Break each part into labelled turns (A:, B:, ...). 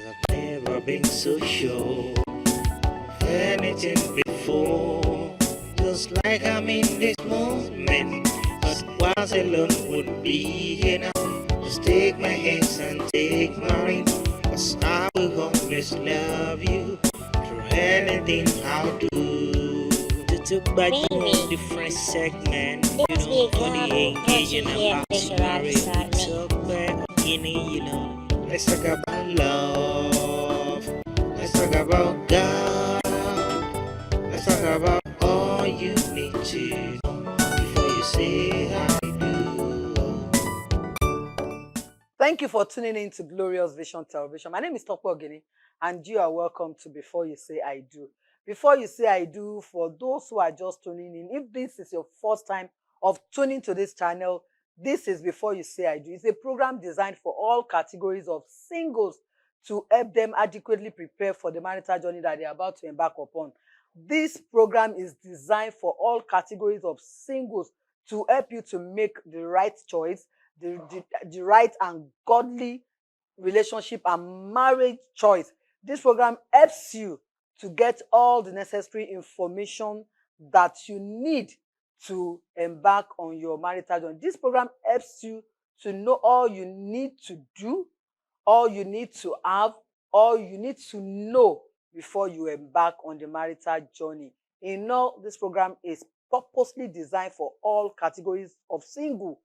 A: I've never been so sure of anything before. Just like I'm in this moment, but was alone would be enough. Just take my hands and take my ring, 'cause I will always love you through anything I'll do. To talk about you different segment, you know, for the engaging about story. Talk about OGINNI, you know. Let's talk about love. Let's talk about God. Let's talk about all you need to know before you say I do.
B: Thank you for tuning in to Glorious Vision Television. My name is Tope, and you are welcome to Before You Say I Do. Before you say I do, for those who are just tuning in, if this is your first time of tuning to this channel, this is Before You Say I Do. It's a program designed for all categories of singles to help them adequately prepare for the marital journey that they are about to embark upon. This program is designed for all categories of singles to help you to make the right choice, the right and godly relationship and marriage choice. This program helps you to get all the necessary information that you need to embark on your marital journey. This program helps you to know all you need to do, all you need to have, all you need to know before you embark on the marital journey. In all, this program is purposely designed for all categories of single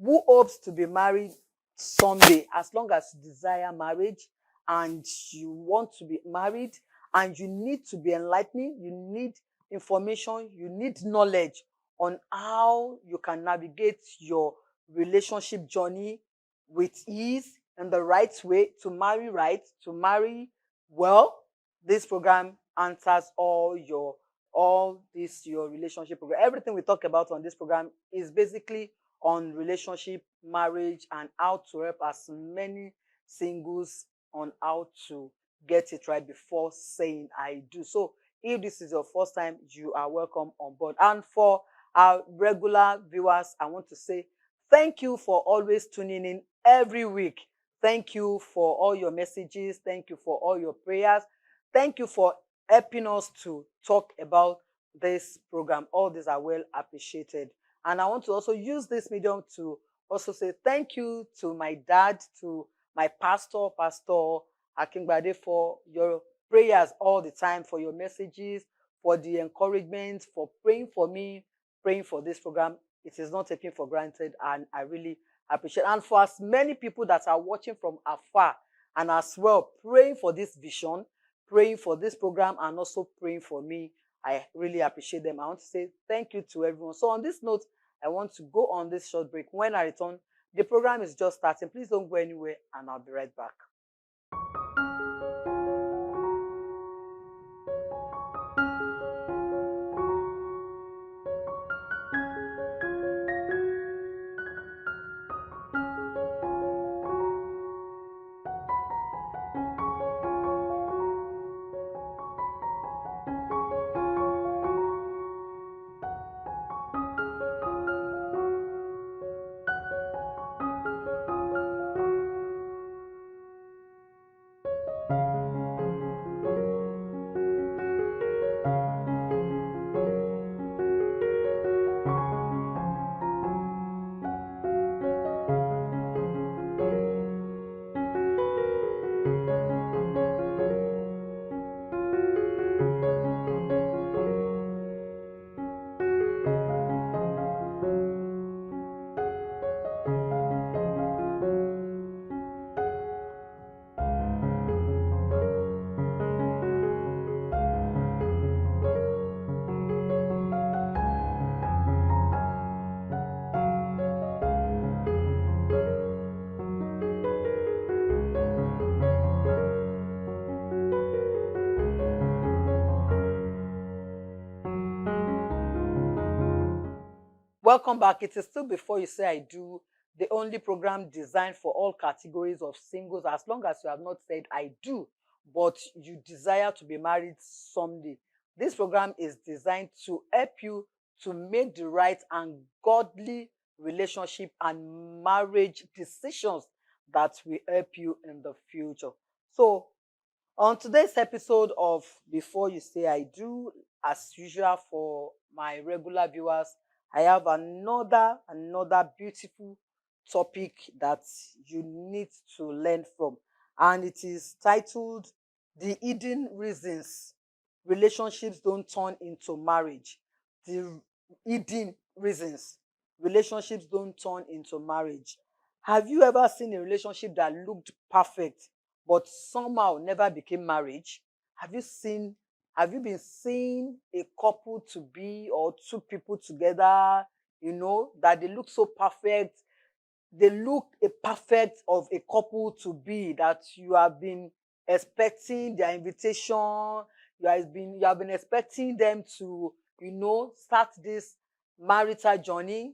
B: who hopes to be married someday. As long as you desire marriage and you want to be married and you need to be enlightening, you need information, you need knowledge on how you can navigate your relationship journey with ease and the right way to marry right, to marry well. This program answers all your relationship program. Everything we talk about on this program is basically on relationship, marriage, and how to help as many singles on how to get it right before saying I do. So if this is your first time, you are welcome on board. And for our regular viewers, I want to say thank you for always tuning in every week. Thank you for all your messages. Thank you for all your prayers. Thank you for helping us to talk about this program. All these are well appreciated. And I want to also use this medium to also say thank you to my dad, to my pastor, Pastor Akingbade, for your prayers all the time, for your messages, for the encouragement, for praying for me, praying for this program. It is not taken for granted, and I really appreciate it. And for as many people that are watching from afar and as well praying for this vision, praying for this program, and also praying for me, I really appreciate them. I want to say thank you to everyone. So on this note, I want to go on this short break. When I return, the program is just starting. Please don't go anywhere, and I'll be right back. Welcome back. It is still Before You Say I Do, the only program designed for all categories of singles, as long as you have not said I do, but you desire to be married someday. This program is designed to help you to make the right and godly relationship and marriage decisions that will help you in the future. So On today's episode of Before You Say I Do, as usual for my regular viewers, I have another beautiful topic that you need to learn from. And it is titled The Hidden Reasons Relationships Don't Turn into Marriage. The hidden reasons relationships don't turn into marriage. Have you ever seen a relationship that looked perfect but somehow never became marriage? Have you been seeing a couple to be or two people together, that they look so perfect, they look a perfect of a couple to be, that you have been expecting their invitation, you have been expecting them to, start this marital journey,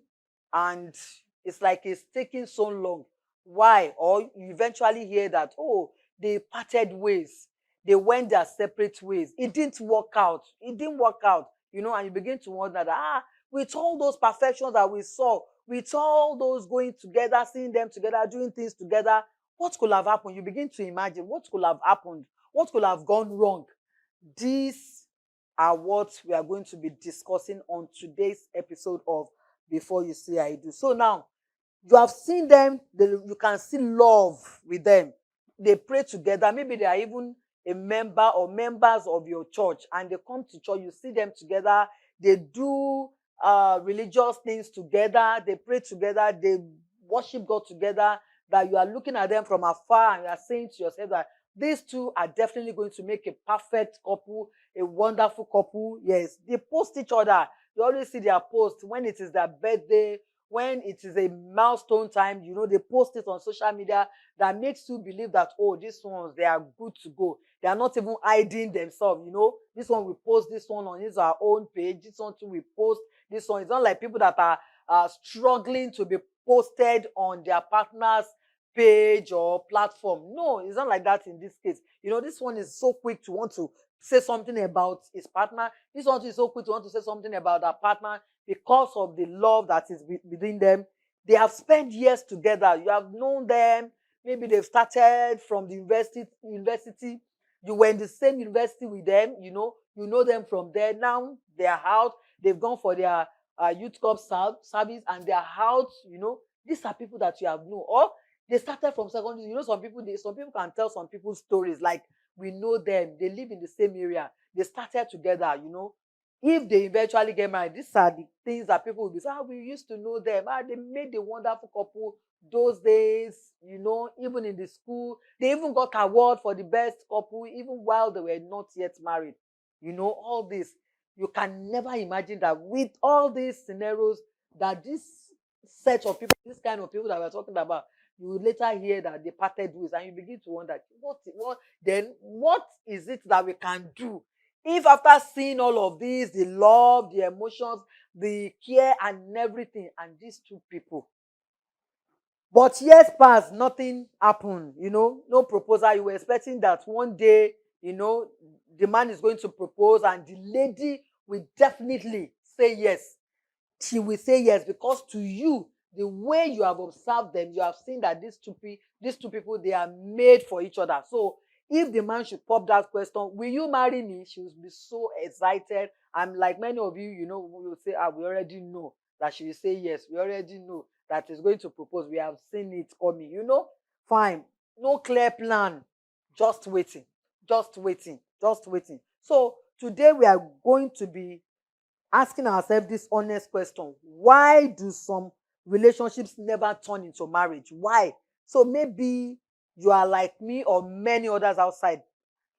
B: and it's like it's taking so long. Why? Or you eventually hear that, oh, they parted ways, they went their separate ways, it didn't work out, and you begin to wonder that, with all those perfections that we saw, with all those going together, seeing them together, doing things together, what could have happened? You begin to imagine what could have happened, what could have gone wrong. These are what we are going to be discussing on today's episode of Before You Say I Do. So now, you have seen them, you can see love with them. They pray together. Maybe they are even a member or members of your church, and they come to church. You see them together. They do religious things together. They pray together. They worship God together. That you are looking at them from afar and you are saying to yourself that these two are definitely going to make a perfect couple, a wonderful couple. Yes, they post each other. You always see their posts when it is their birthday, when it is a milestone time, they post it on social media. That makes you believe that, oh, these ones, they are good to go. They are not even hiding themselves. This one we post this one on his our own page, this one too we post this one. It's not like people that are struggling to be posted on their partner's page or platform. No, it's not like that in this case. This one is so quick to want to say something about his partner. This one is so quick to want to say something about their partner, because of the love that is within them. They have spent years together. You have known them. Maybe they've started from the university. You were in the same university with them. You know them from there. Now they are out. They've gone for their youth club service, and they are out. These are people that you have known. Or they started from secondary. Some people can tell some people's stories. Like, we know them. They live in the same area. They started together. If they eventually get married, these are the things that people will be saying, we used to know them. They made a wonderful couple those days, even in the school. They even got award for the best couple, even while they were not yet married. All this. You can never imagine that with all these scenarios, that this set of people, this kind of people that we're talking about, you will later hear that they parted ways, and you begin to wonder, what is it that we can do? If after seeing all of this, the love, the emotions, the care and everything, and these two people, but years passed, nothing happened, no proposal. You were expecting that one day, the man is going to propose and the lady will definitely say yes. She will say yes, because to you, the way you have observed them, you have seen that these two people, they are made for each other. So if the man should pop that question, will you marry me? She will be so excited. And like many of you, we will say, we already know that she will say yes. We already know that he's going to propose. We have seen it coming, Fine. No clear plan. Just waiting. Just waiting. Just waiting. So today we are going to be asking ourselves this honest question: why do some relationships never turn into marriage? Why? So maybe you are like me or many others outside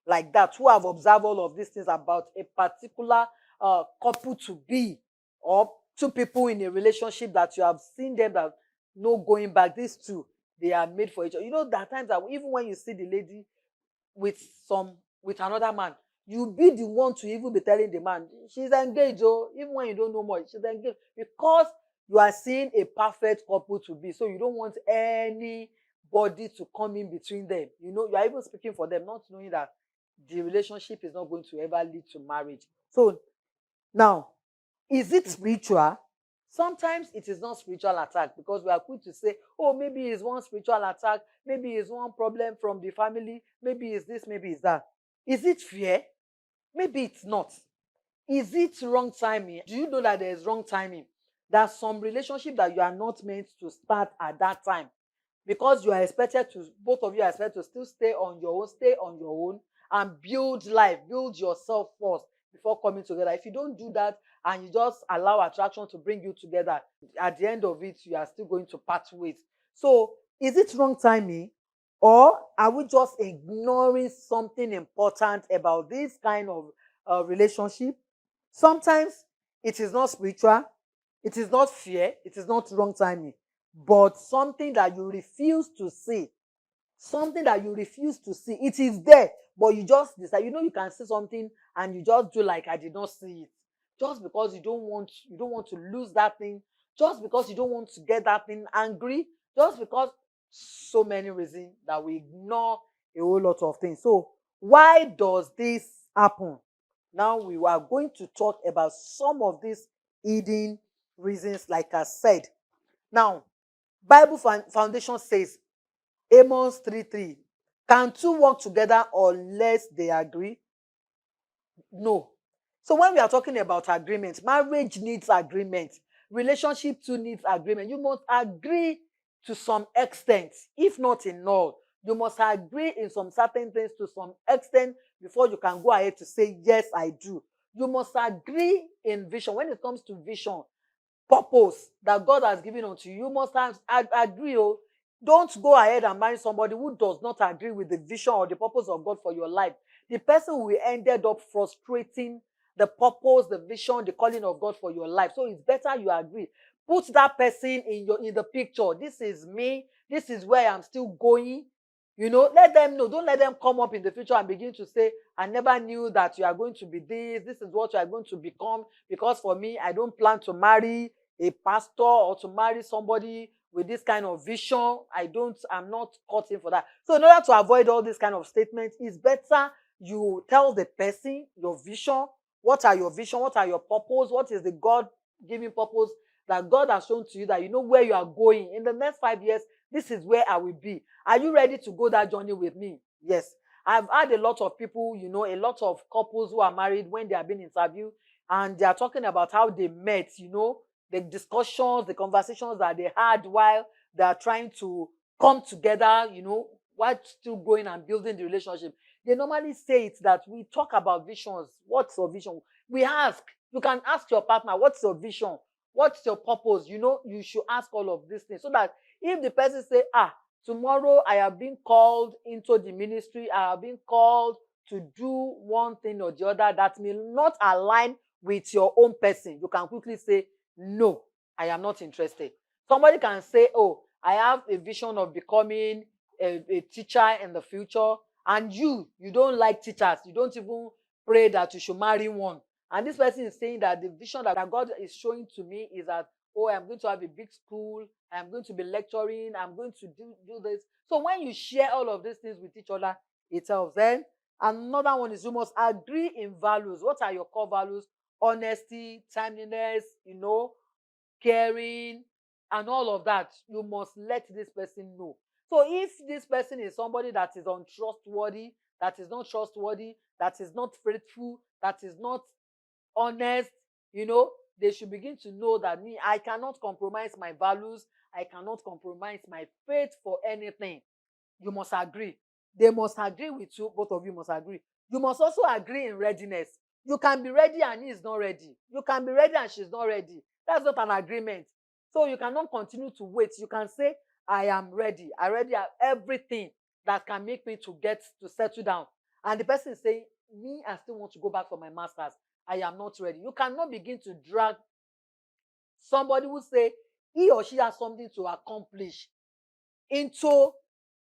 B: like that, who have observed all of these things about a particular couple to be, or two people in a relationship that you have seen them, that no going back. These two, they are made for each other. There are times that even when you see the lady with another man, you be the one to even be telling the man, she's engaged, even when you don't know much, she's engaged, because you are seeing a perfect couple to be. So you don't want anybody to come in between them. You are even speaking for them, not knowing that the relationship is not going to ever lead to marriage. So now, is it spiritual? Sometimes it is not spiritual attack, because we are quick to say, oh, maybe it's one spiritual attack, maybe it's one problem from the family, maybe it's this, maybe it's that. Is it fear? Maybe it's not. Is it wrong timing? Do you know that there is wrong timing? There's some relationship that you are not meant to start at that time, because you are expected to, both of you are expected to still stay on your own and build life, build yourself first before coming together. If you don't do that and you just allow attraction to bring you together, at the end of it, you are still going to part ways. So, is it wrong timing? Or are we just ignoring something important about this kind of relationship? Sometimes it is not spiritual, it is not fear, it is not wrong timing, but something that you refuse to see. Something that you refuse to see. It is there, but you just decide. You know, you can see something and you just do like I did not see it. Just because you don't want to lose that thing, just because you don't want to get that thing angry, just because so many reasons that we ignore a whole lot of things. So, why does this happen? Now we are going to talk about some of these hidden reasons, like I said. Now, Bible Foundation says, Amos 3:3, can two work together unless they agree? No. So when we are talking about agreement, marriage needs agreement. Relationship too needs agreement. You must agree to some extent, if not in all. You must agree in some certain things to some extent before you can go ahead to say, yes, I do. You must agree in vision. When it comes to vision, purpose that God has given unto you, you must agree. Oh, don't go ahead and marry somebody who does not agree with the vision or the purpose of God for your life. The person will ended up frustrating the purpose, the vision, the calling of God for your life. So it's better you agree. Put that person in the picture. This is me. This is where I'm still going. You know, let them know. Don't let them come up in the future and begin to say, I never knew that you are going to be this. This is what you are going to become. Because for me, I don't plan to marry a pastor or to marry somebody with this kind of vision. I'm not caught in for that. So in order to avoid all this kind of statements, it's better you tell the person your vision. What are your vision? What are your purpose? What is the God-given purpose that God has shown to you, that you know where you are going? In the next 5 years, this is where I will be. Are you ready to go that journey with me? Yes. I've had a lot of people, you know, a lot of couples who are married, when they are being interviewed and they are talking about how they met, you know, the discussions, the conversations that they had while they are trying to come together, you know, while still going and building the relationship. They normally say it that we talk about visions. What's your vision? We ask. You can ask your partner, what's your vision? What's your purpose? You know, you should ask all of these things so that if the person say, tomorrow I have been called into the ministry, I have been called to do one thing or the other that may not align with your own person, you can quickly say, no, I am not interested. Somebody can say, oh, I have a vision of becoming a teacher in the future, and you don't like teachers. You don't even pray that you should marry one. And this person is saying that the vision that God is showing to me is that, oh, I'm going to have a big school, I'm going to be lecturing, I'm going to do this. So when you share all of these things with each other, it helps. Then another one is you must agree in values. What are your core values? Honesty, timeliness, you know, caring, and all of that. You must let this person know. So if this person is somebody that is untrustworthy, that is not trustworthy, that is not faithful, that is not honest, you know, they should begin to know that I cannot compromise my values. I cannot compromise my faith for anything. You must agree. They must agree with you. Both of you must agree. You must also agree in readiness. You can be ready and he is not ready. You can be ready and she's not ready. That's not an agreement. So you cannot continue to wait. You can say, I am ready. I already have everything that can make me to get to settle down. And the person is saying, me, I still want to go back for my master's. I am not ready. You cannot begin to drag somebody who say he or she has something to accomplish into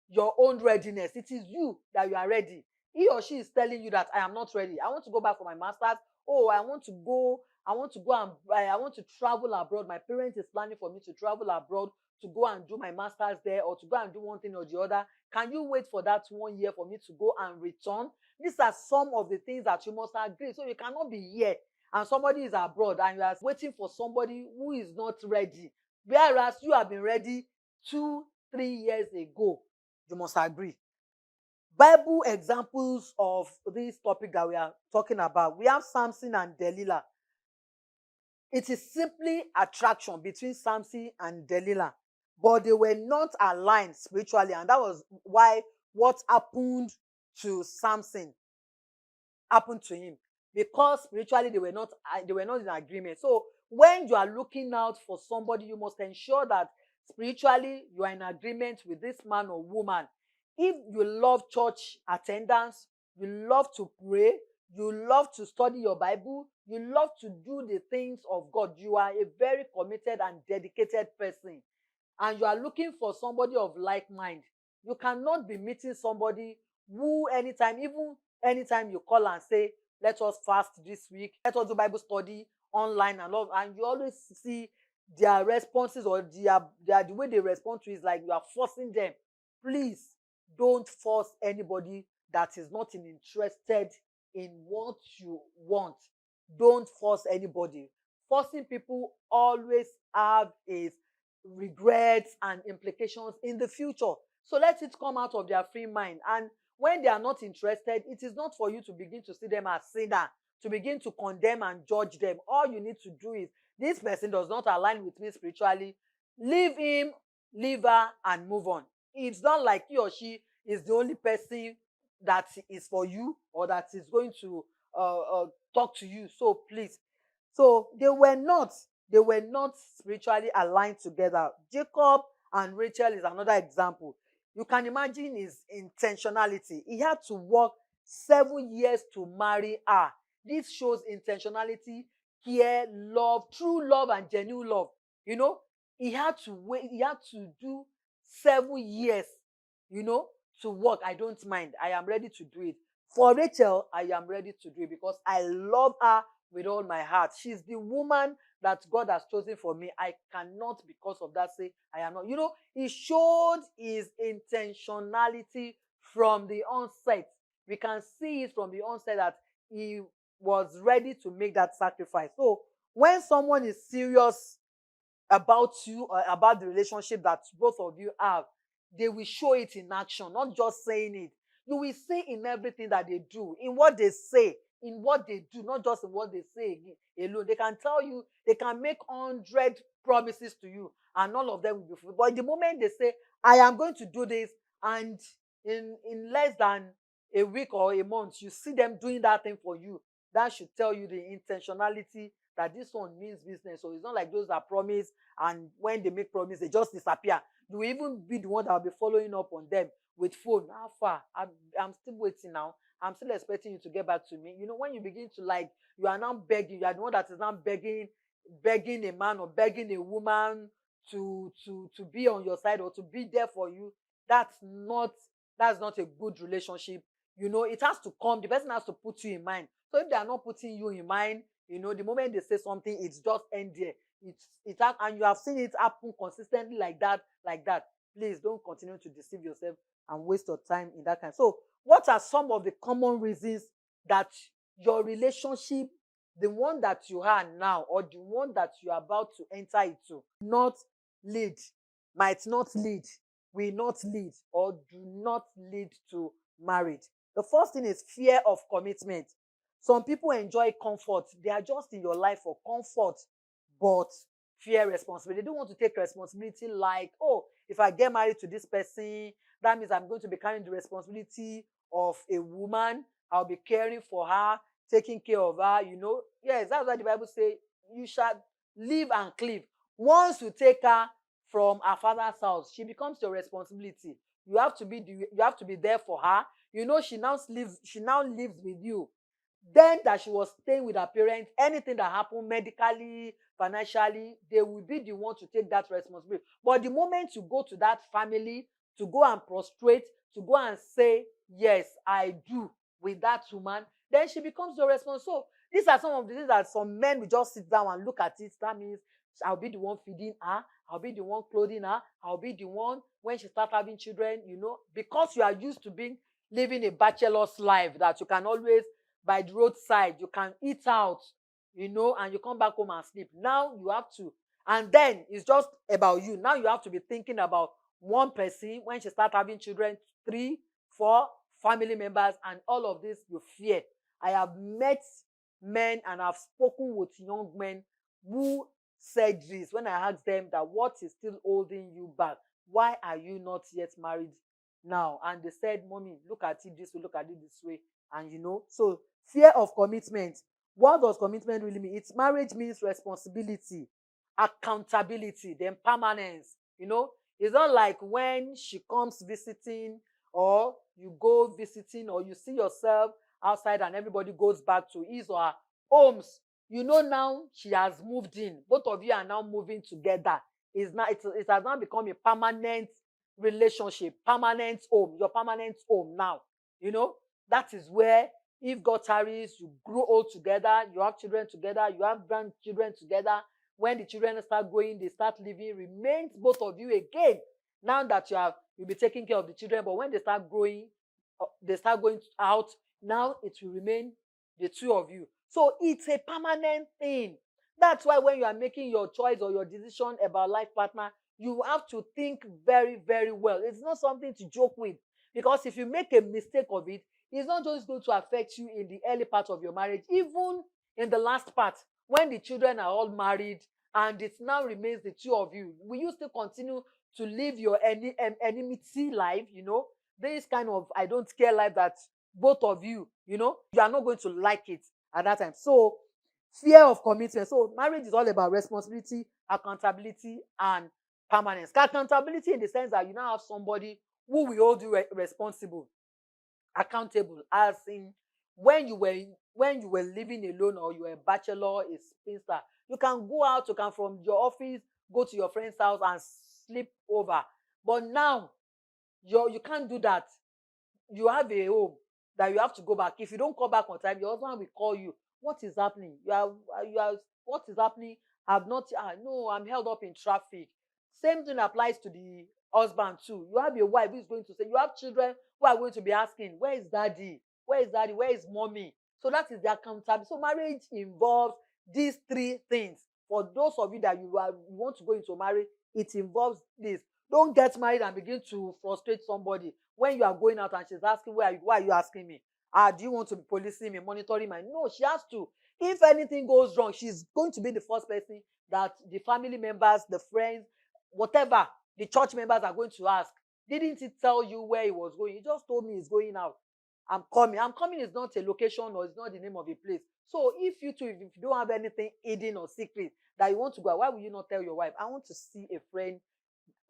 B: your own readiness. It is you that you are ready. He or she is telling you that I am not ready. I want to go back for my master's. Oh, I want to go and I want to travel abroad. My parents is planning for me to travel abroad to go and do my master's there, or to go and do one thing or the other. Can you wait for that 1 year for me to go and return? These are some of the things that you must agree. So you cannot be here and somebody is abroad and you are waiting for somebody who is not ready, whereas you have been ready 2-3 years ago. You must agree. Bible examples of this topic that we are talking about, we have Samson and Delilah. It is simply attraction between Samson and Delilah, but they were not aligned spiritually, and that was why what happened to Samson happened to him, because spiritually they were not in agreement. So when you are looking out for somebody, you must ensure that spiritually you are in agreement with this man or woman. If you love church attendance, you love to pray, you love to study your Bible, you love to do the things of God, you are a very committed and dedicated person, and you are looking for somebody of like mind, you cannot be meeting somebody who anytime you call and say, let us fast this week, let us do Bible study online and all, and you always see their responses, or the way they respond to is like you are forcing them. Please don't force anybody that is not interested in what you want. Don't force anybody. Forcing people always have a regrets and implications in the future. So let it come out of their free mind. And when they are not interested, it is not for you to begin to see them as sinner, to begin to condemn and judge them. All you need to do is, this person does not align with me spiritually, leave him, leave her, and move on. It's not like he or she is the only person that is for you, or that is going to talk to you. So please, so they were not spiritually aligned together. Jacob and Rachel is another example. You can imagine his intentionality. He had to work 7 years to marry her. This shows intentionality, care, love, true love, and genuine love. You know, he had to wait, he had to do 7 years, to work. I don't mind. I am ready to do it. For Rachel, I am ready to do it because I love her with all my heart. She's the woman that God has chosen for me. I cannot, because of that, say I am not. He showed his intentionality from the onset. We can see it from the onset that he was ready to make that sacrifice. So when someone is serious about you, or about the relationship that both of you have, they will show it in action, not just saying it. You will see in everything that they do, in what they say, in what they do, not just in what they say alone. They can tell you, they can make 100 promises to you, and all of them will be fulfilled. But the moment they say, I am going to do this, and in less than a week or a month, you see them doing that thing for you, that should tell you the intentionality, that this one means business. So it's not like those that promise, and when they make promise, they just disappear. You will even be the one that will be following up on them with phone. How far? I'm still waiting now. I'm still expecting you to get back to me. When you begin to, like, you are now begging, you are the one that is now begging a man or begging a woman to be on your side or to be there for you. That's not a good relationship. It has to come. The person has to put you in mind. So if they are not putting you in mind, the moment they say something, it's just end there. And you have seen it happen consistently like that. Please don't continue to deceive yourself and waste your time in that kind. So what are some of the common reasons that your relationship, the one that you are now or the one that you are about to enter into, might not lead, will not lead, or do not lead to marriage? The first thing is fear of commitment. Some people enjoy comfort. They are just in your life for comfort, but fear responsibility. They don't want to take responsibility, like, oh, if I get married to this person, that means I'm going to be carrying the responsibility of a woman. I'll be caring for her, taking care of her, Yes, that's why the Bible says you shall live and cleave. Once you take her from her father's house, she becomes your responsibility. You have to be there for her. She now lives with you. Then that she was staying with her parents, anything that happened medically, financially, they will be the one to take that responsibility. But the moment you go to that family to go and prostrate, to go and say, yes, I do, with that woman, then she becomes your responsibility. So these are some of the things that some men will just sit down and look at it. That means I'll be the one feeding her, I'll be the one clothing her, I'll be the one when she starts having children, because you are used to living a bachelor's life, that you can always, by the roadside, you can eat out, and you come back home and sleep. Now you have to, and then it's just about you. Now you have to be thinking about one person when she starts having children, 3, 4, family members, and all of this you fear. I have met men and I've spoken with young men who said this when I asked them that what is still holding you back? Why are you not yet married now? And they said, Mommy, look at it this way, look at it this way. And so fear of commitment. What does commitment really mean? It's marriage means responsibility, accountability, then permanence. It's not like when she comes visiting, or you go visiting, or you see yourself outside and everybody goes back to his or her homes. Now she has moved in. Both of you are now moving together. It has now become a permanent relationship, permanent home, your permanent home now. That is where, if God tarries, you grow old together, you have children together, you have grandchildren together. When the children start growing, they start living, remains both of you again. Now that you'll be taking care of the children, but when they start growing, they start going out, now it will remain the two of you. So it's a permanent thing. That's why when you are making your choice or your decision about life partner, you have to think very, very well. It's not something to joke with, because if you make a mistake of it, it's not just going to affect you in the early part of your marriage, even in the last part, when the children are all married and it now remains the two of you. Will you still continue to live your enmity life, this kind of I don't care life that both of you, you are not going to like it at that time. So fear of commitment. So marriage is all about responsibility, accountability, and permanence. Accountability in the sense that you now have somebody who will hold you responsible, accountable, as in when you were living alone, or you were a bachelor, a spinster, you can go out, you can from your office go to your friend's house and sleep over. But now you can't do that. You have a home that you have to go back. If you don't come back on time, your husband will call you. What is happening? What is happening? No, I'm held up in traffic. Same thing applies to the husband too. You have a wife who is going to say, you have children who are going to be asking, where is daddy? Where is daddy? Where is mommy? So that is the accountability. So marriage involves these three things. For those of you that you want to go into marriage, it involves this. Don't get married and begin to frustrate somebody when you are going out and she's asking, why are you asking me? Do you want to be policing me, monitoring my? No, she has to. If anything goes wrong, she's going to be the first person that the family members, the friends, whatever, the church members are going to ask. Didn't he tell you where he was going? He just told me he's going out. I'm coming. I'm coming is not a location, or it's not the name of a place. So if you don't have anything hidden or secret that you want to go, why will you not tell your wife? I want to see a friend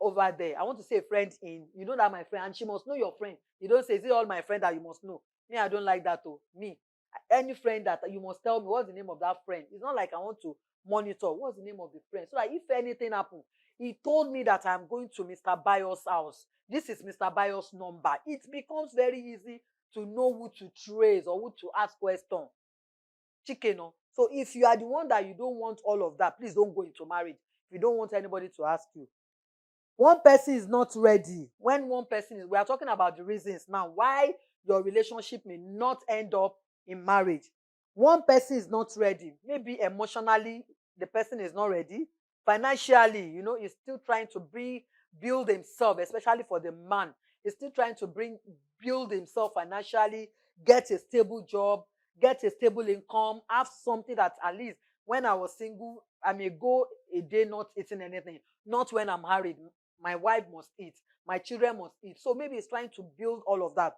B: over there. I want to see a friend that my friend, and she must know your friend. You don't say, is it all my friend that you must know? Me, I don't like that. Me, any friend that you must tell me what's the name of that friend. It's not like I want to monitor what's the name of the friend, so that if anything happens, he told me that I'm going to Mr. Bayo's house. This is Mr. Bayo's number. It becomes very easy to know who to trace or who to ask questions. Chicken. So if you are the one that you don't want all of that, please don't go into marriage. If you don't want anybody to ask you. One person is not ready. When one person is, we are talking about the reasons now why your relationship may not end up in marriage. One person is not ready. Maybe emotionally, the person is not ready. Financially, he's still trying to build himself, especially for the man. He's still trying to build himself financially, get a stable job, get a stable income, have something that at least when I was single, I may go a day not eating anything. Not when I'm married. My wife must eat. My children must eat. So maybe he's trying to build all of that.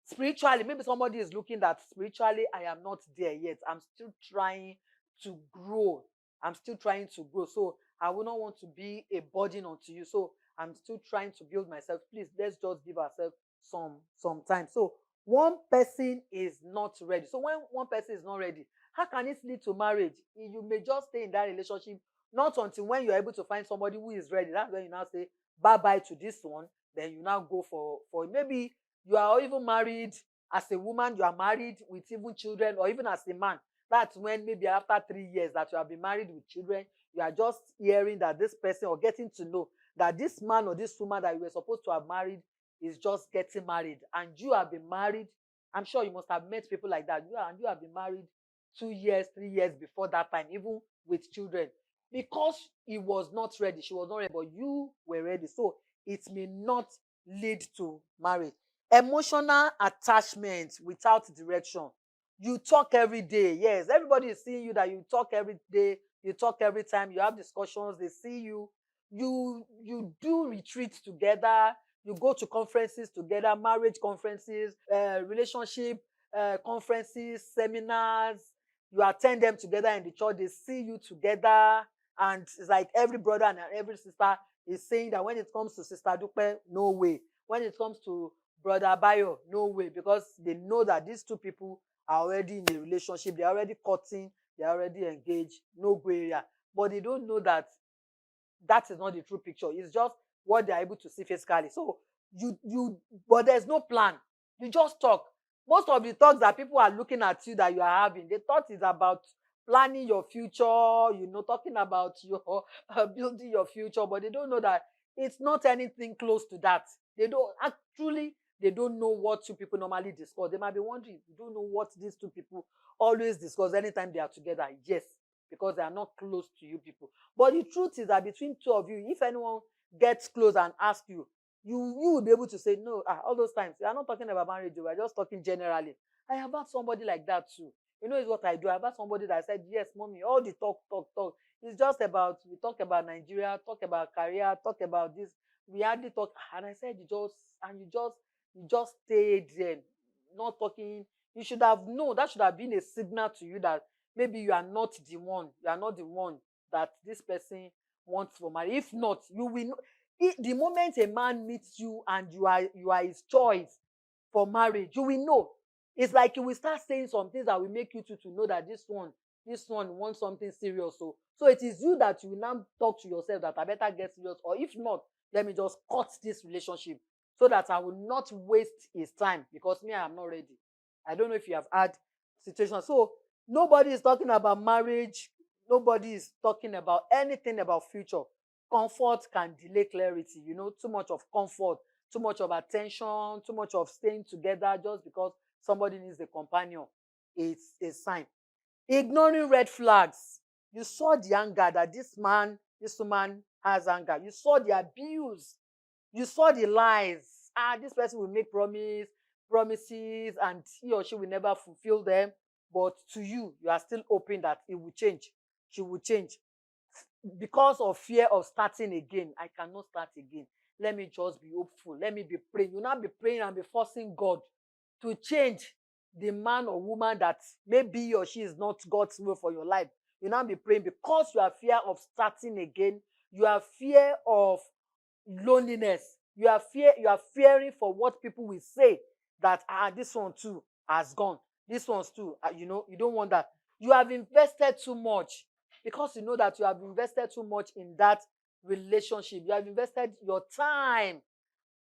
B: Spiritually, maybe somebody is looking that spiritually, I am not there yet. I'm still trying to grow. So I will not want to be a burden onto you. So I'm still trying to build myself. Please, let's just give ourselves some time. So one person is not ready. So when one person is not ready, how can it lead to marriage? You may just stay in that relationship, not until when you're able to find somebody who is ready. That's when you now say bye-bye to this one. Then you now go for maybe you are even married as a woman, you are married with even children, or even as a man. That's when maybe after 3 years that you have been married with children, you are just hearing that this person, or getting to know that this man or this woman that you were supposed to have married is just getting married. And you have been married. I'm sure you must have met people like that. You have been married 2 years, 3 years before that time, even with children. Because he was not ready, she was not ready, but you were ready. So it may not lead to marriage. Emotional attachment without direction. You talk every day. Yes, everybody is seeing you that you talk every day, you talk every time, you have discussions, they see you. You do retreats together, you go to conferences together, marriage conferences, relationship conferences, seminars. You attend them together in the church, they see you together, and it's like every brother and every sister is saying that when it comes to Sister Dupe, no way. When it comes to Brother Bayo, no way, because they know that these two people are already in a relationship, they're already courting, they're already engaged, no gray area. But they don't know that that is not the true picture. It's just what they're able to see physically. So but there's no plan. You just talk. Most of the talks that people are looking at you that you are having, the thought is about planning your future, talking about your building your future, but they don't know that it's not anything close to that. They don't know what two people normally discuss. They might be wondering, you don't know what these two people always discuss anytime they are together. Yes, because they are not close to you people. But the truth is that between two of you, if anyone gets close and asks you, you will be able to say, no, all those times, we are not talking about marriage, we are just talking generally. I have had somebody like that too. It's what I do. I have had somebody that said, yes, mommy, all the talk. It's just about, we talk about Nigeria, talk about career, talk about this. We hardly talk. And I said, you just stayed there, not talking. You should have known, that should have been a signal to you that maybe you are not the one. You are not the one that this person wants for marriage. If not, you will know. The moment a man meets you and you are his choice for marriage, you will know. It's like you will start saying some things that will make you to know that this one wants something serious. So it is you that you will now talk to yourself that I better get serious, or if not, let me just cut this relationship so that I will not waste his time, because me, I am not ready. I don't know if you have had situations. So nobody is talking about marriage. Nobody is talking about anything about future. Comfort can delay clarity. Too much of comfort, too much of attention, too much of staying together just because somebody needs a companion. It's a sign. Ignoring red flags. You saw the anger that this woman has anger. You saw the abuse. You saw the lies. This person will make promises and he or she will never fulfill them. But to you, you are still hoping that it will change. She will change. Because of fear of starting again. I cannot start again. Let me just be hopeful. Let me be praying. You not be praying and be forcing God to change the man or woman that maybe he or she is not God's will for your life. You not be praying because you are fear of starting again. You are fear of loneliness. You are fearing for what people will say, that this one too has gone. This one's too, you don't want that. You have invested too much, because you know that you have invested too much in that relationship. You have invested your time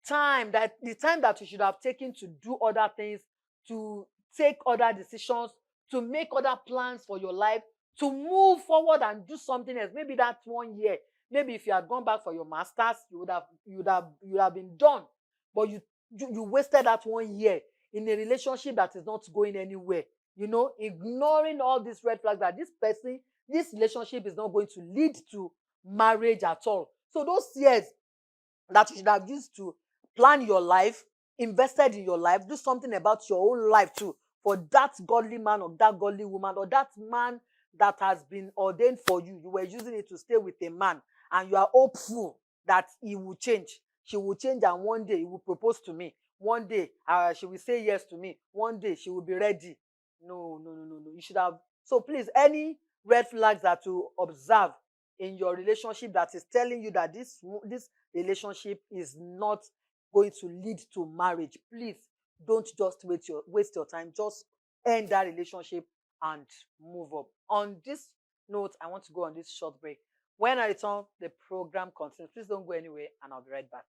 B: that the time that you should have taken to do other things, to take other decisions, to make other plans for your life, to move forward and do something else. Maybe that 1 year, maybe if you had gone back for your masters, you would have been done. But you wasted that 1 year in a relationship that is not going anywhere. Ignoring all these red flags that this relationship is not going to lead to marriage at all. So those years that you should have used to plan your life, invested in your life, do something about your own life too, for that godly man or that godly woman or that man that has been ordained for you. You were using it to stay with a man, and you are hopeful that he will change. She will change, and one day he will propose to me. One day she will say yes to me. One day she will be ready. No. You should have. So please, any red flags that you observe in your relationship that is telling you that this relationship is not going to lead to marriage, please don't just waste your time. Just end that relationship and move up. On this note, I want to go on this short break. When I return, the program continues. Please don't go anywhere, and I'll be right back.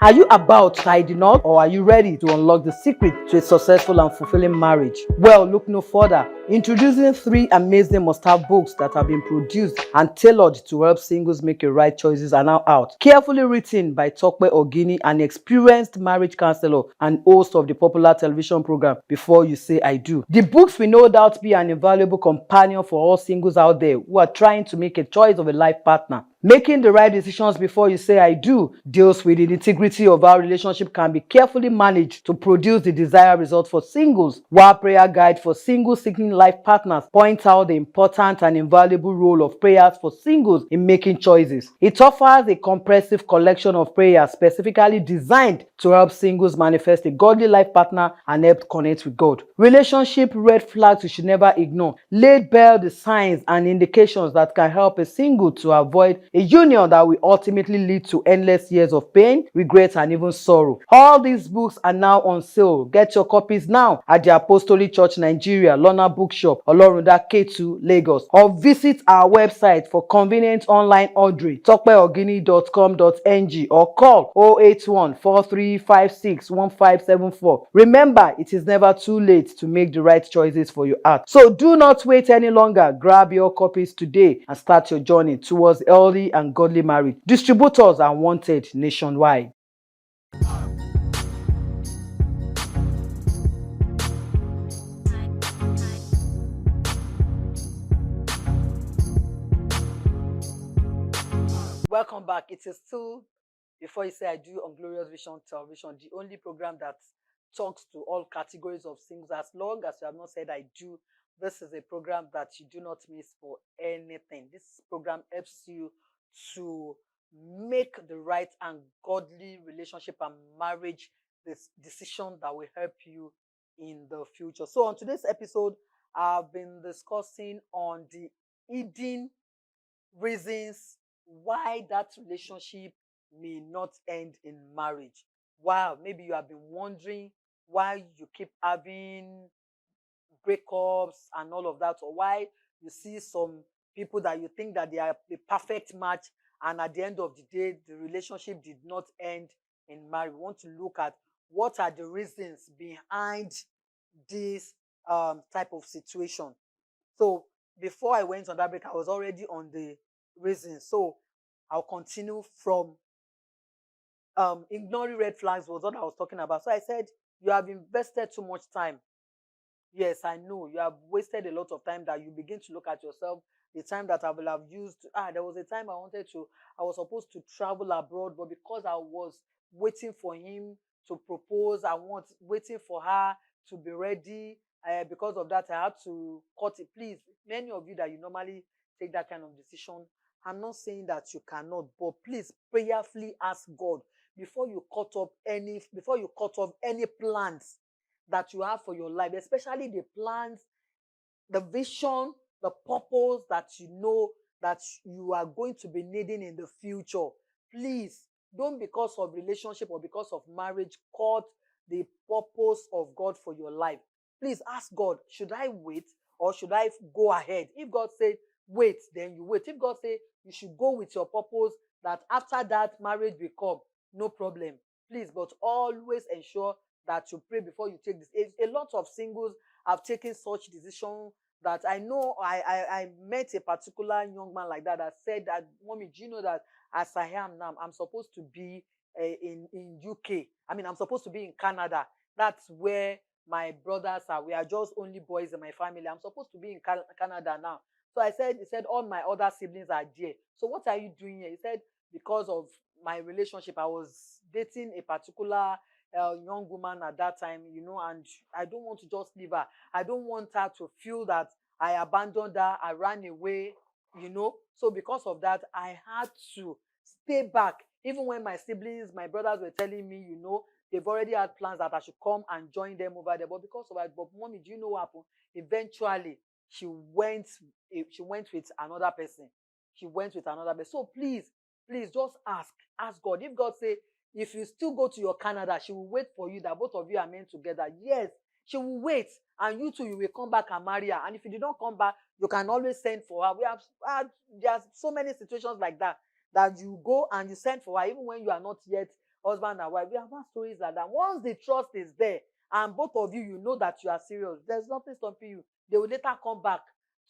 B: Are you about hiding out, or are you ready to unlock the secret to a successful and fulfilling marriage? Well, look no further. Introducing 3 amazing must-have books that have been produced and tailored to help singles make the right choices are now out. Carefully written by Tope, an experienced marriage counselor and host of the popular television program Before You Say I Do. The books will no doubt be an invaluable companion for all singles out there who are trying to make a choice of a life partner. Making the right decisions before you say I do deals with the integrity of how relationship can be carefully managed to produce the desired result for singles, while Prayer Guide for Singles Seeking Life Partners points out the important and invaluable role of prayers for singles in making choices. It offers a comprehensive collection of prayers specifically designed to help singles manifest a godly life partner and help connect with God. Relationship red flags you should never ignore. Lay bare the signs and indications that can help a single to avoid a union that will ultimately lead to endless years of pain, regret, and even sorrow. All these books are now on sale. Get your copies now at the Apostolic Church Nigeria, LAWNA Bookshop, Olorunda K2, Lagos, or visit our website for convenient online ordering, topeoginni.com.ng, or call 081 4356 1574. Remember, it is never too late to make the right choices for your heart. So do not wait any longer. Grab your copies today and start your journey towards healthy and godly marriage. Distributors are wanted nationwide. Welcome back. It is still Before You Say I Do on Glorious Vision Television, the only program that talks to all categories of singles. As long as you have not said I do, this is a program that you do not miss for anything. This program helps you to make the right and godly relationship and marriage this decision that will help you in the future. So on today's episode, I've been discussing on the hidden reasons why that relationship may not end in marriage. Wow, maybe you have been wondering why you keep having breakups and all of that, or why you see some people that you think that they are the perfect match, and at the end of the day, the relationship did not end in marriage. We want to look at what are the reasons behind this type of situation. So before I went on that break, I was already on the reasons. So I'll continue from ignoring red flags was what I was talking about. So I said, you have invested too much time. Yes, I know. You have wasted a lot of time that you begin to look at yourself. The time that I will have used. There was a time I was supposed to travel abroad, but because I was waiting for him to propose, waiting for her to be ready. Because of that, I had to cut it. Please, many of you that you normally take that kind of decision, I'm not saying that you cannot, but please prayerfully ask God before you cut off any plans that you have for your life, especially the plans, the vision, the purpose that you know that you are going to be needing in the future. Please don't, because of relationship or because of marriage, cut the purpose of God for your life. Please ask God, should I wait or should I go ahead? If God said wait, then you wait. If God said you should go with your purpose, that after that marriage will come, no problem. Please, but always ensure that you pray before you take this. A lot of singles have taken such decision that I know. I met a particular young man like that said that, Mommy, do you know that as I am now, I'm supposed to be in UK. I mean, I'm supposed to be in Canada. That's where my brothers are. We are just only boys in my family. I'm supposed to be in Canada now. So he said, all my other siblings are there. So what are you doing here? He said, because of my relationship, I was dating a particular young woman at that time, and I don't want to just leave her. I don't want her to feel that I abandoned her, I ran away, So because of that, I had to stay back. Even when my siblings, my brothers were telling me, they've already had plans that I should come and join them over there. But because of that, but Mommy, do you know what happened? Eventually, she went with another person. So please just ask God. If God say, if you still go to your Canada, she will wait for you, that both of you are meant together. Yes, she will wait, and you two, you will come back and marry her. And if you did not come back, you can always send for her. We have had, there's so many situations like that you go and you send for her, even when you are not yet husband and wife. We have had stories like that. Once the trust is there, and both of you, you know that you are serious, there's nothing stopping you. They will later come back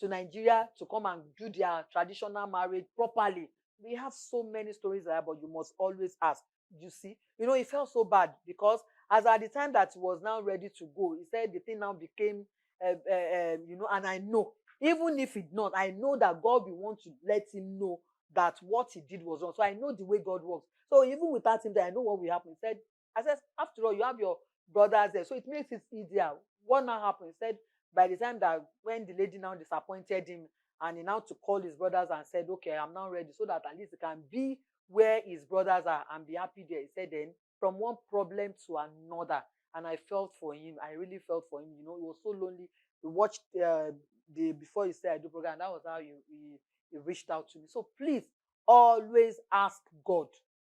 B: to Nigeria to come and do their traditional marriage properly. We have so many stories like that, but you must always ask. You see, it felt so bad because as at the time that he was now ready to go, he said the thing now became, and I know, even if it not, I know that God will want to let him know that what he did was wrong. So I know the way God works. So even without him there, I know what will happen. He said, I said, after all, you have your brothers there, so it makes it easier. What now happened? He said, by the time that when the lady now disappointed him, and he now to call his brothers and said, okay, I'm now ready, so that at least he can be where his brothers are and be happy there. He said, then from one problem to another, and I felt for him. I really felt for him. He was so lonely. We watched the Before You Say I Do program. That was how he reached out to me. So please always ask God.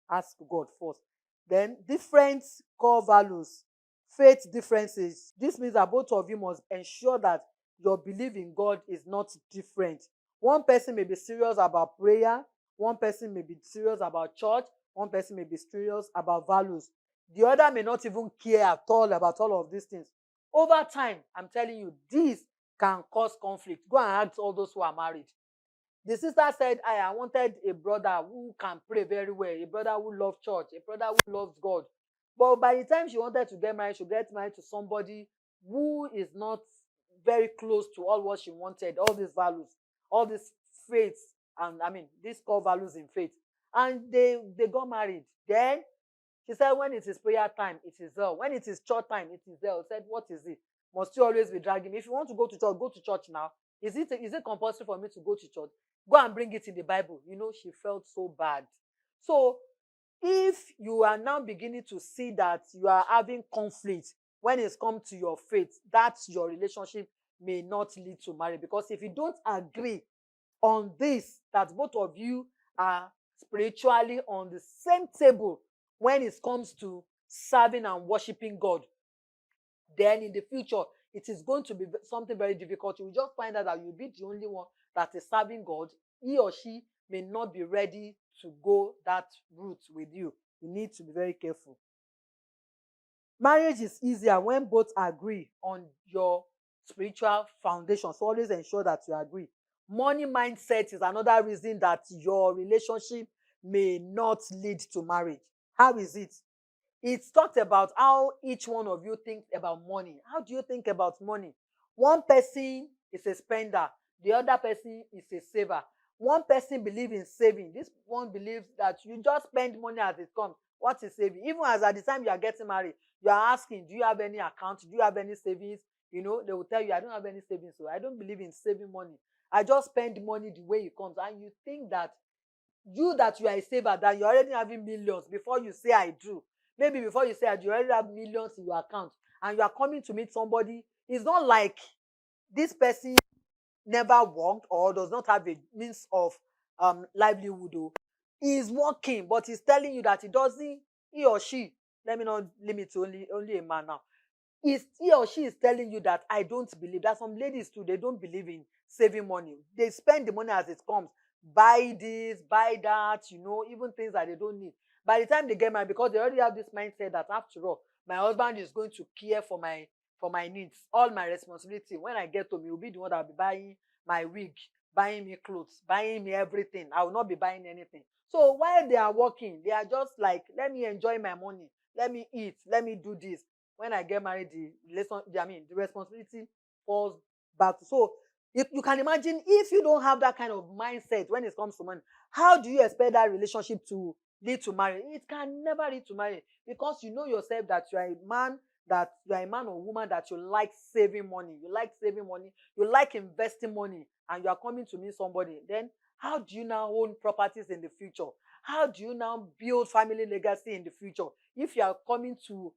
B: Ask God first. Then different core values, faith differences. This means that both of you must ensure that your belief in God is not different. One person may be serious about prayer. One person may be serious about church. One person may be serious about values. The other may not even care at all about all of these things. Over time, I'm telling you, this can cause conflict. Go and ask all those who are married. The sister said, I wanted a brother who can pray very well, a brother who loves church, a brother who loves God. But by the time she wanted to get married, she get married to somebody who is not very close to all what she wanted, all these values, all these faiths, and these core values in faith. And they got married. Then she said, when it is prayer time, it is hell. When it is church time, it is hell. I said, what is it? Must you always be dragging me? If you want to go to church now. Is it compulsory for me to go to church? Go and bring it in the Bible. She felt so bad. So if you are now beginning to see that you are having conflict when it's come to your faith, that your relationship may not lead to marriage. Because if you don't agree on this, that both of you are spiritually on the same table when it comes to serving and worshiping God, then in the future, it is going to be something very difficult. You will just find out that you'll be the only one that is serving God. He or she may not be ready to go that route with you. You need to be very careful. Marriage is easier when both agree on your spiritual foundation. So always ensure that you agree. Money mindset is another reason that your relationship may not lead to marriage. How is it? It's talked about how each one of you thinks about money. How do you think about money? One person is a spender. The other person is a saver. One person believes in saving. This one believes that you just spend money as it comes. What is saving? Even as at the time you are getting married, you are asking, do you have any account? Do you have any savings? They will tell you, I don't have any savings. So I don't believe in saving money. I just spend money the way it comes. And you think that you are a saver, that you're already having millions before you say I do. Maybe before you say I do, you already have millions in your account. And you are coming to meet somebody. It's not like this person never worked or does not have a means of livelihood. He is working, but he's telling you that he or she, let me not limit to only a man now. He or she is telling you that I don't believe. That some ladies too, they don't believe in saving money. They spend the money as it comes. Buy this, buy that, even things that they don't need. By the time they get married, because they already have this mindset that after all, my husband is going to care for my needs, all my responsibility. When I get home, he will be the one that will be buying my wig, buying me clothes, buying me everything. I will not be buying anything. So while they are working, they are just like, let me enjoy my money, let me eat, let me do this. When I get married, the responsibility falls back. So you can imagine, if you don't have that kind of mindset when it comes to money, how do you expect that relationship to lead to marriage? It can never lead to marriage, because you know yourself that you are a man or woman that you like saving money, you like investing money, and you are coming to meet somebody. Then how do you now own properties in the future? How do you now build family legacy in the future if you are coming to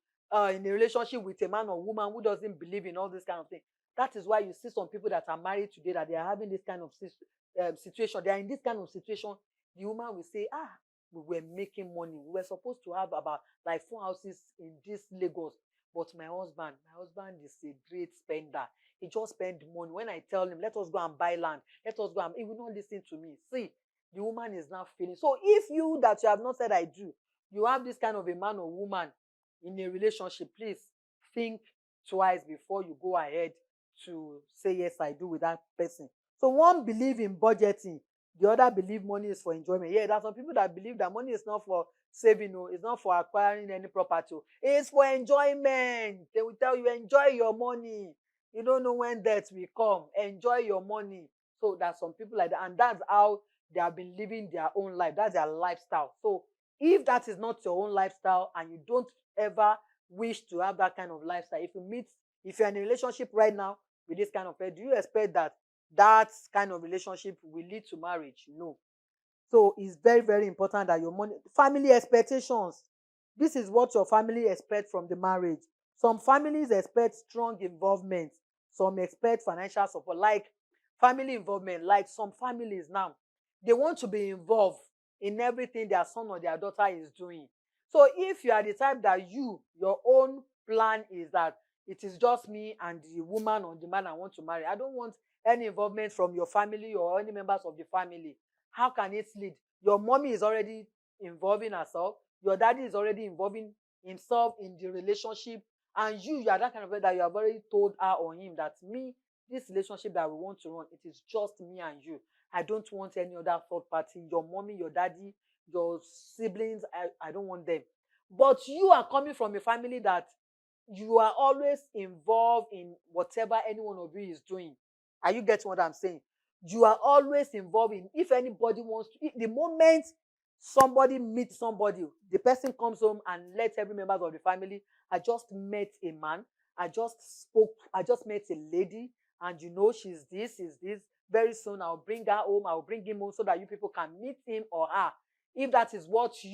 B: in a relationship with a man or woman who doesn't believe in all this kind of thing? That is why you see some people that are married today, that they are having this kind of situation. They are in this kind of situation. The woman will say, we were making money. We were supposed to have about like 4 houses in this Lagos. But my husband is a great spender. He just spend money. When I tell him, let us go and buy land, let us go, and he will not listen to me. See, the woman is now feeling. So if you that you have not said I do, you have this kind of a man or woman in a relationship, please think twice before you go ahead to say yes, I do with that person. So one believe in budgeting, the other believe money is for enjoyment. Yeah, there are some people that believe that money is not for saving, no, it's not for acquiring any property. It's for enjoyment. They will tell you, enjoy your money. You don't know when death will come. Enjoy your money. So there's some people like that, and that's how they have been living their own life. That's their lifestyle. So if that is not your own lifestyle and you don't ever wish to have that kind of lifestyle, if you're in a relationship right now with this kind of person, do you expect that that kind of relationship will lead to marriage? No. So it's very, very important that your money, family expectations. This is what your family expect from the marriage. Some families expect strong involvement. Some expect financial support, like family involvement. Like some families now, they want to be involved in everything their son or their daughter is doing. So if you are the type that your own plan is that it is just me and the woman or the man I want to marry, I don't want any involvement from your family or any members of the family. How can it lead? Your mommy is already involving herself. Your daddy is already involving himself in the relationship. And you are that kind of way that you have already told her or him that this relationship that we want to run, it is just me and you. I don't want any other third party. Your mommy, your daddy, your siblings, I don't want them. But you are coming from a family that you are always involved in whatever any one of you is doing. Are you getting what I'm saying? You are always involved in, if anybody wants to, the moment somebody meets somebody, the person comes home and lets every member of the family, I just met a man, I just met a lady, and she's this, is this. Very soon I'll bring her home, I'll bring him home so that you people can meet him or her. If that is what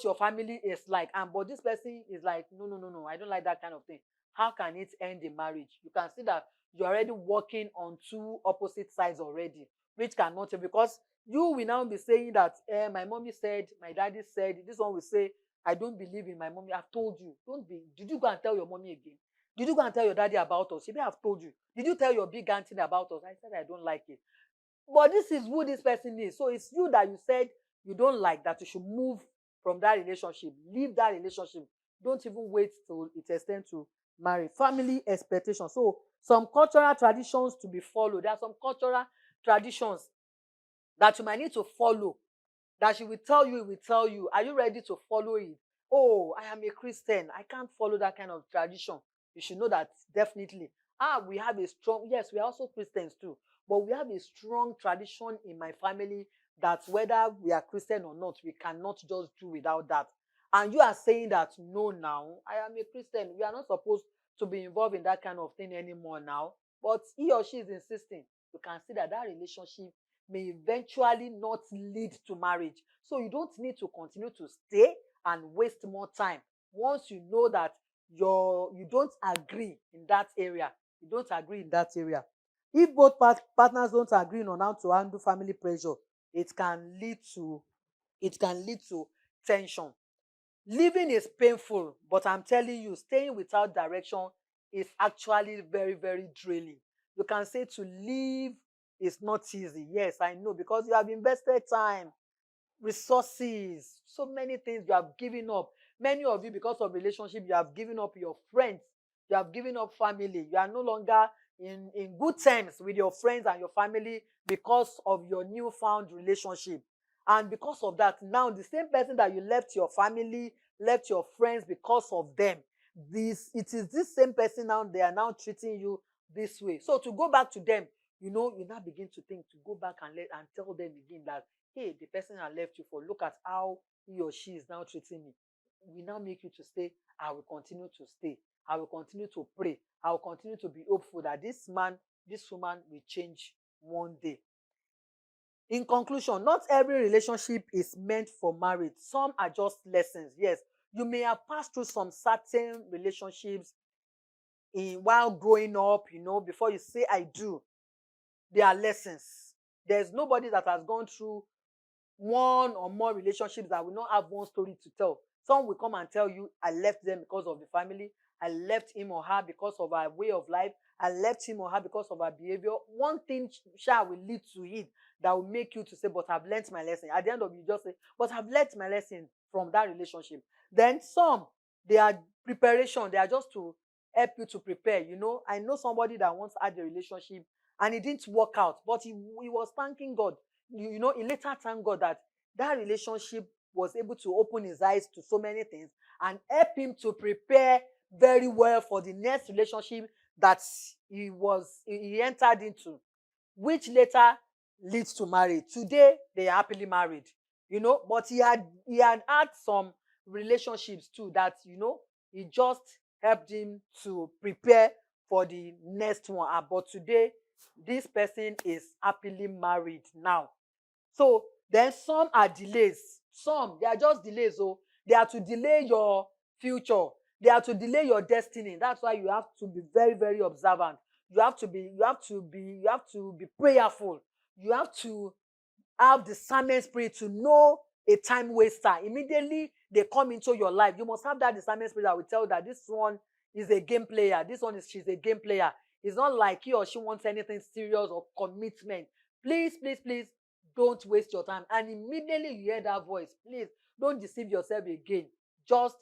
B: your family is like, and but this person is like, no, I don't like that kind of thing. How can it end the marriage? You can see that you're already working on two opposite sides already, which cannot, because you will now be saying that my mommy said, my daddy said, this one will say, I don't believe in my mommy. I've told you. Did you go and tell your mommy again? Did you go and tell your daddy about us? Maybe I've told you. Did you tell your big auntie about us? I said I don't like it. But this is who this person is. So it's you that you said you don't like, that you should move from that relationship. Leave that relationship. Don't even wait till it extends to marry. Family expectations. So some cultural traditions to be followed. There are some cultural traditions that you might need to follow, that she will tell you, are you ready to follow it? Oh, I am a Christian, I can't follow that kind of tradition. You should know that definitely. We have a strong, yes, we are also Christians too, but we have a strong tradition in my family that whether we are Christian or not, we cannot just do without that. And you are saying that, no, now, I am a Christian. We are not supposed to be involved in that kind of thing anymore now. But he or she is insisting. You can see that relationship may eventually not lead to marriage. So you don't need to continue to stay and waste more time. Once you know that you don't agree in that area, you don't agree in that area. If both partners don't agree on how to handle family pressure, it can lead to tension. Living is painful, but I'm telling you, staying without direction is actually very, very draining. You can say to live is not easy. Yes, I know, because you have invested time, resources, so many things you have given up. Many of you, because of relationship, you have given up your friends, you have given up family. You are no longer in good terms with your friends and your family because of your newfound relationship. And because of that, now the same person that you left your family, left your friends because of them, it is this same person now, they are now treating you this way. So to go back to them, you now begin to think, to go back and tell them again that, hey, the person I left you for, look at how he or she is now treating me. We now make you to stay. I will continue to stay. I will continue to pray. I will continue to be hopeful that this man, this woman will change one day. In conclusion, not every relationship is meant for marriage. Some are just lessons. Yes, you may have passed through some certain relationships while growing up, before you say I do. They are lessons. There's nobody that has gone through one or more relationships that will not have one story to tell. Some will come and tell you, I left them because of the family. I left him or her because of our way of life. I left him or her because of our behavior. One thing will lead to it that will make you to say, but I've learned my lesson. At the end of it, you just say, but I've learned my lesson from that relationship. Then some, they are preparation. They are just to help you to prepare. I know somebody that once had a relationship and it didn't work out, but he was thanking God. He later thanked God that relationship was able to open his eyes to so many things and help him to prepare very well for the next relationship that he entered into, which later leads to marriage. Today they are happily married, but he had had some relationships too that he just helped him to prepare for the next one. But today this person is happily married now. So then some are delays. Some, they are just delays. So they are to delay your future. They are to delay your destiny. That's why you have to be very, very observant. You have to be prayerful. You have to have discernment spirit to know a time waster. Immediately they come into your life, you must have that discernment spirit that will tell you that this one is a game player. She's a game player. It's not like he or she wants anything serious or commitment. Please, please, please don't waste your time. And immediately you hear that voice, please don't deceive yourself again. Just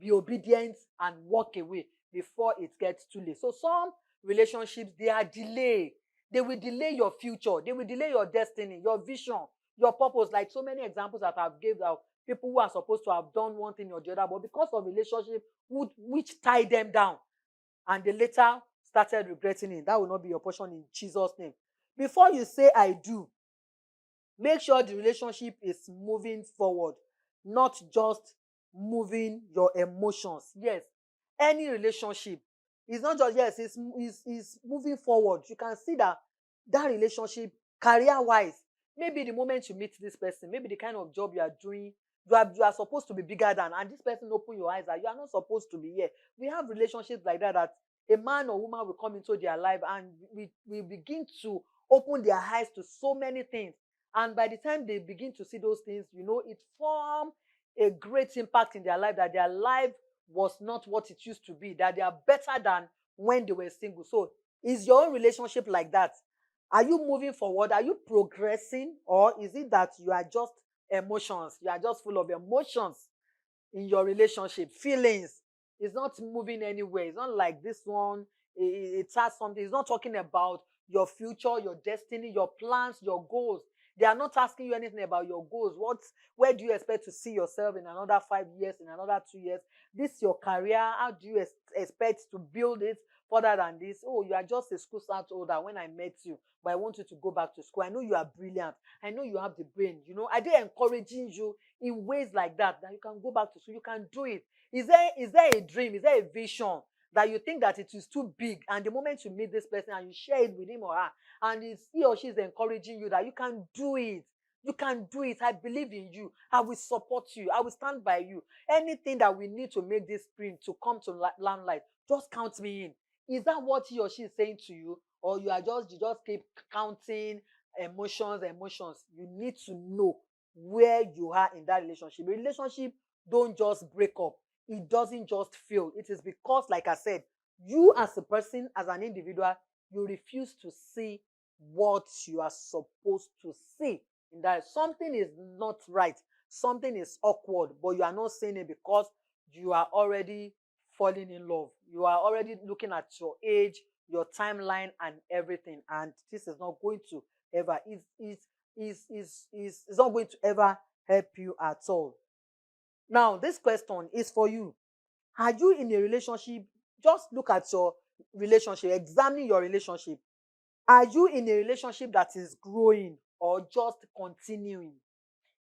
B: be obedient and walk away before it gets too late. So some relationships, they are delayed. They will delay your future. They will delay your destiny, your vision, your purpose. Like so many examples that I've given out, people who are supposed to have done one thing or the other, but because of relationship which tied them down, and they later started regretting it. That will not be your portion in Jesus' name. Before you say I do, make sure the relationship is moving forward, not just moving your emotions. Yes, any relationship is not just, yes, it's moving forward. You can see that relationship, career-wise, maybe the moment you meet this person, maybe the kind of job you are doing, you are supposed to be bigger than, and this person open your eyes that you are not supposed to be here. We have relationships like that a man or woman will come into their life and we begin to open their eyes to so many things. And by the time they begin to see those things, it forms a great impact in their life, that their life was not what it used to be, that they are better than when they were single. So is your own relationship like that? Are you moving forward? Are you progressing? Or is it that you are just emotions? You are just full of emotions in your relationship, feelings. It's not moving anywhere. It's not like this one. It has something. It's not talking about your future, your destiny, your plans, your goals. They are not asking you anything about your goals. Where do you expect to see yourself in another 5 years, in another 2 years? This is your career. How do you expect to build it further than this? Oh, you are just a school start older when I met you, but I want you to go back to school. I know you are brilliant. I know you have the brain. I did encouraging you in ways like that you can go back to school. You can do it. Is there a dream? Is there a vision that you think that it is too big, and the moment you meet this person and you share it with him or her, and he or she is encouraging you that you can do it, you can do it, I believe in you, I will support you, I will stand by you. Anything that we need to make this dream to come to limelight, just count me in. Is that what he or she is saying to you? Or you just keep counting emotions? You need to know where you are in that relationship. Relationship don't just break up. It doesn't just fail. It is because, like I said, you as a person, as an individual, you refuse to see what you are supposed to see in that. Something is not right. Something is awkward, but you are not saying it because you are already falling in love. You are already looking at your age, your timeline, and everything. And this is not going to ever, it's not going to ever help you at all. Now, this question is for you. Are you in a relationship? Just look at your relationship, examine your relationship. Are you in a relationship that is growing or just continuing?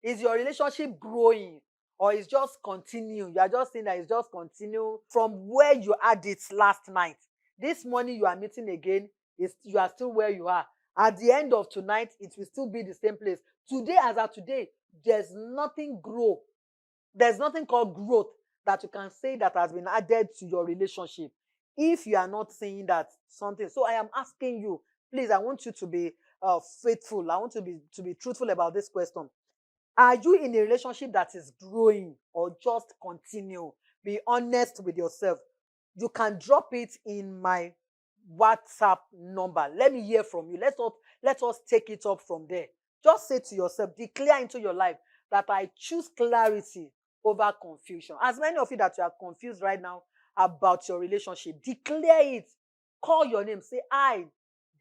B: Is your relationship growing or is just continuing? You are just saying that it's just continue from where you had it last night. This morning you are meeting again, you are still where you are. At the end of tonight, it will still be the same place. Today, as of today, there's nothing grow. There's nothing called growth that you can say that has been added to your relationship. If you are not saying that something, so I am asking you, please, I want you to be faithful. I want you to be truthful about this question. Are you in a relationship that is growing or just continue? Be honest with yourself. You can drop it in my WhatsApp number. Let me hear from you. Let us take it up from there. Just say to yourself, declare into your life that I choose clarity over confusion. As many of you that you are confused right now, about your relationship. Declare it. Call your name. Say, I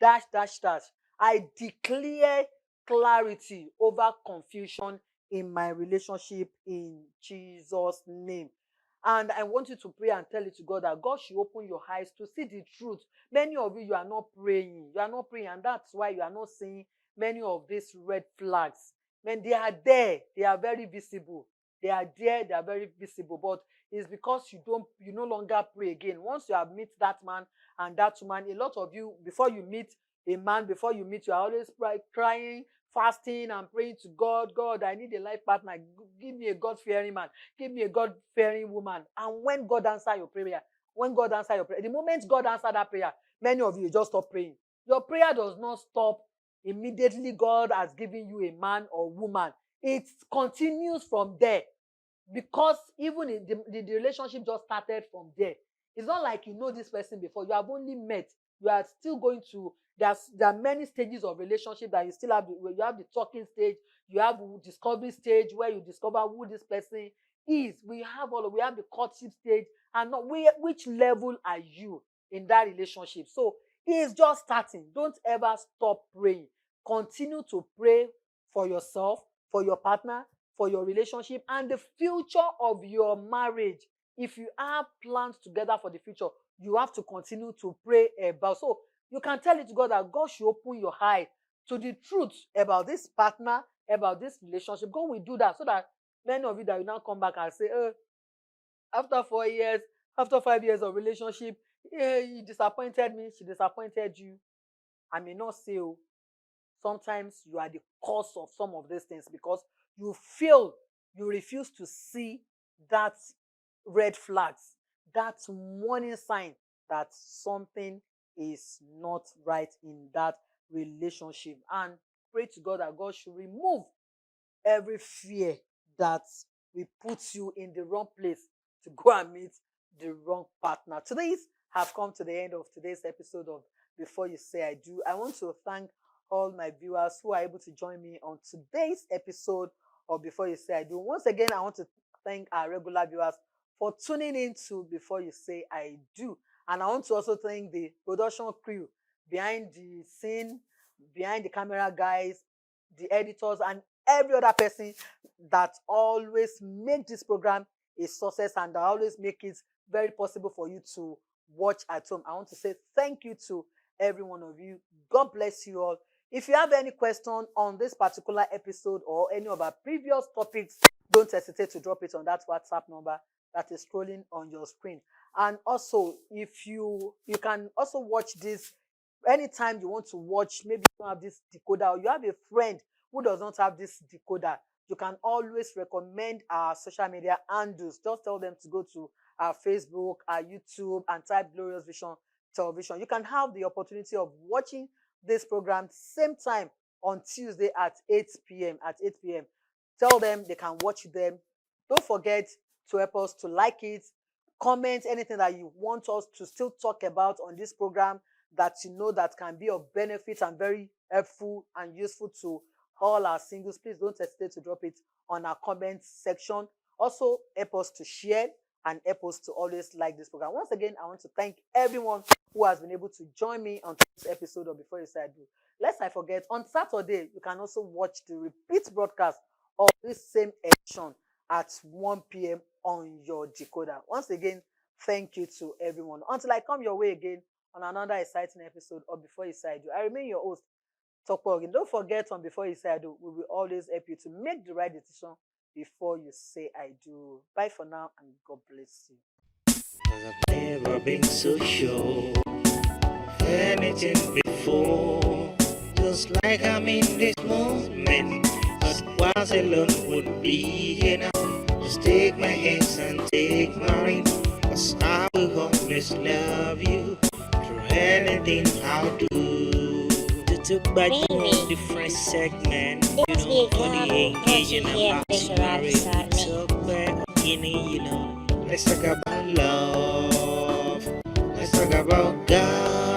B: dash dash dash. I declare clarity over confusion in my relationship in Jesus' name. And I want you to pray and tell it to God that God should open your eyes to see the truth. Many of you are not praying. You are not praying, and that's why you are not seeing many of these red flags. When they are there, they are very visible. They are there, they are very visible. But it's because you no longer pray again. Once you have met that man and that woman, a lot of you, before you meet a man, before you meet, you are always crying, fasting and praying to God. God, I need a life partner. Give me a God-fearing man. Give me a God-fearing woman. And when God answers your prayer, the moment God answers that prayer, many of you just stop praying. Your prayer does not stop immediately God has given you a man or woman. It continues from there, because even the relationship just started from there. It's not like you know this person before. You have only met. You are still going to, there are many stages of relationship that you still have. You have the talking stage, you have the discovery stage where you discover who this person is. We have the courtship stage, and not which level are you in that relationship. So it's just starting. Don't ever stop praying. Continue to pray for yourself, for your partner, for your relationship, and the future of your marriage. If you have plans together for the future, you have to continue to pray about. So you can tell it to God that God should open your eye to the truth about this partner, about this relationship. God will do that, so that many of you that will now come back and say, after 4 years, after 5 years of relationship, he disappointed me, she disappointed you. I may not say, sometimes you are the cause of some of these things, because you refuse to see that red flags, that warning sign that something is not right in that relationship. And pray to God that God should remove every fear that will put you in the wrong place to go and meet the wrong partner. Today's have come to the end of today's episode of Before You Say I Do. I want to thank all my viewers who are able to join me on today's episode of Before You Say I Do. Once again, I want to thank our regular viewers for tuning in to Before You Say I Do. And I want to also thank the production crew behind the scene, behind the camera guys, the editors, and every other person that always make this program a success and that always make it very possible for you to watch at home. I want to say thank you to every one of you. God bless you all. If you have any question on this particular episode or any of our previous topics, don't hesitate to drop it on that WhatsApp number that is scrolling on your screen. And also, if you can also watch this anytime you want to watch. Maybe you don't have this decoder, or you have a friend who does not have this decoder, you can always recommend our social media handles. Just tell them to go to our Facebook, our YouTube, and type Glorious Vision Television. You can have the opportunity of watching this program same time on Tuesday at 8 p.m. Tell them they can watch them. Don't forget to help us to like it, comment anything that you want us to still talk about on this program that you know that can be of benefit and very helpful and useful to all our singles. Please don't hesitate to drop it on our comment section. Also, help us to share and help us to always like this program. Once again, I want to thank everyone who has been able to join me on this episode of Before You Say I Do. Lest I forget, on Saturday, you can also watch the repeat broadcast of this same edition at 1 p.m. on your decoder. Once again, thank you to everyone. Until I come your way again on another exciting episode of Before You Say I Do, I remain your host, Tope. Don't forget, on Before You Say I Do, we will always help you to make the right decision before you say I do. Bye for now, and God bless you.
A: 'Cause I've never been so sure of anything before. Just like I'm in this moment, but was alone would be enough. Just take my hands and take mine, 'cause I will always love you through anything I'll do. To back on the first segment, you know, for the engaging and backstory. Tope, OGINNI, you know. Let's talk about love. Let's talk about God.